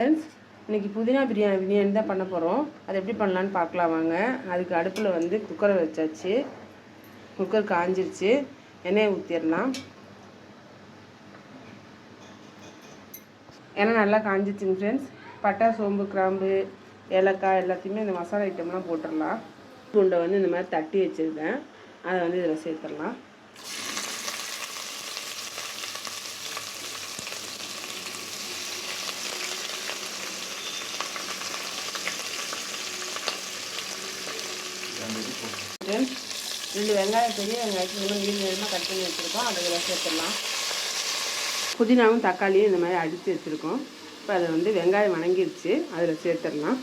Friends, இன்றைக்கி புதினா பிரியாணி தான் பண்ண போகிறோம். அது எப்படி பண்ணலான்னு பார்க்கலாம் வாங்க. அதுக்கு அடுப்பில் வந்து குக்கரை வச்சாச்சு. குக்கர் காஞ்சிருச்சு. எண்ணெயை ஊற்றிடலாம். எண்ணெய் நல்லா காஞ்சிச்சுங்க ஃப்ரெண்ட்ஸ். பட்டை, சோம்பு, கிராம்பு, ஏலக்காய் எல்லாத்தையுமே இந்த மசாலா ஐட்டம்லாம் போட்டுடலாம். பூண்டை வந்து இந்த மாதிரி தட்டி வச்சுருக்கேன். அதை வந்து இதில் சேர்த்துடலாம். ரெண்டு வெங்காயம், பெரிய வெங்காயத்துக்கு நீள் நீளமாக கட் பண்ணி வச்சுருக்கோம். அதை இதில் சேர்த்துடலாம். புதினாவும் தக்காளியும் இந்த மாதிரி அடித்து வச்சுருக்கோம். இப்போ அதை வந்து வெங்காயம் வணங்கிடுச்சு, அதில் சேர்த்துடலாம்.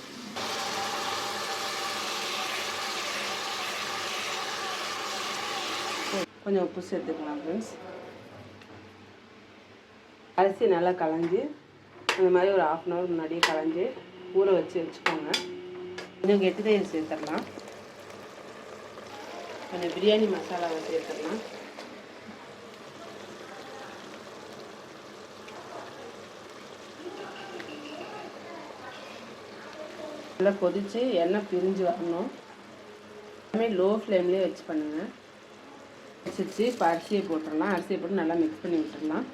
கொஞ்சம் உப்பு சேர்த்துக்கலாம் ஃப்ரெண்ட்ஸ். அரிசி நல்லா களைஞ்சி இந்த மாதிரி ஒரு 1/2 hour முன்னாடியே களைஞ்சி ஊற வச்சுக்கோங்க. கொஞ்சம் கெட்டி தயிர் சேர்த்துடலாம். கொஞ்சம் பிரியாணி மசாலாவை சேர்த்துடலாம். நல்லா கொதித்து எண்ணெய் பிரிஞ்சு வரணும். எல்லாமே லோ ஃப்ளேம்லேயே வச்சு பண்ணுங்கள். வச்சு இப்போ அரிசியை போட்டுடலாம். அரிசியை போட்டு நல்லா மிக்ஸ் பண்ணி விட்டுடலாம்.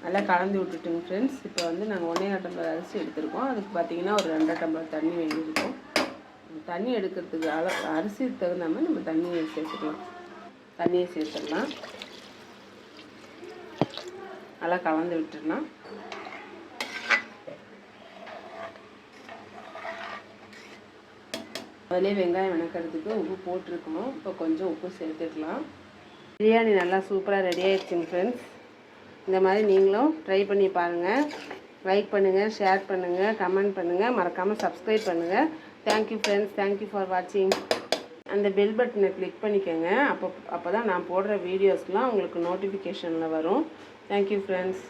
நல்லா கலந்து விட்டுட்டுங்க ஃப்ரெண்ட்ஸ். இப்போ வந்து நாங்கள் 1.5 டம்ளர் அரிசி எடுத்துருக்கோம். அதுக்கு பார்த்திங்கன்னா ஒரு 2 டம்ளர் தண்ணி வேண்டியிருக்கோம். தண்ணி எடுக்கிறதுக்கு அரிசிக்கு தகுந்த மாதிரி நம்ம தண்ணியை சேர்த்துக்கலாம். தண்ணியை சேர்த்துடலாம். நல்லா கலந்து விட்டுடலாம். அதிலே வெங்காயம் வணக்கிறதுக்கு உப்பு போட்டிருக்கணும். இப்போ கொஞ்சம் உப்பு சேர்த்துக்கலாம். பிரியாணி நல்லா சூப்பராக ரெடி ஆகிடுச்சுங்க ஃப்ரெண்ட்ஸ். இந்த மாதிரி நீங்களும் ட்ரை பண்ணி பாருங்கள். லைக் பண்ணுங்கள், ஷேர் பண்ணுங்கள், கமெண்ட் பண்ணுங்கள், மறக்காமல் சப்ஸ்கிரைப் பண்ணுங்கள். Thank you friends. தேங்க்யூ ஃபார் வாட்சிங். அந்த பெல் பட்டனை கிளிக் பண்ணிக்கோங்க. அப்போ தான் நான் போடுற வீடியோஸ்லாம் உங்களுக்கு நோட்டிஃபிகேஷனில் வரும். Thank you friends.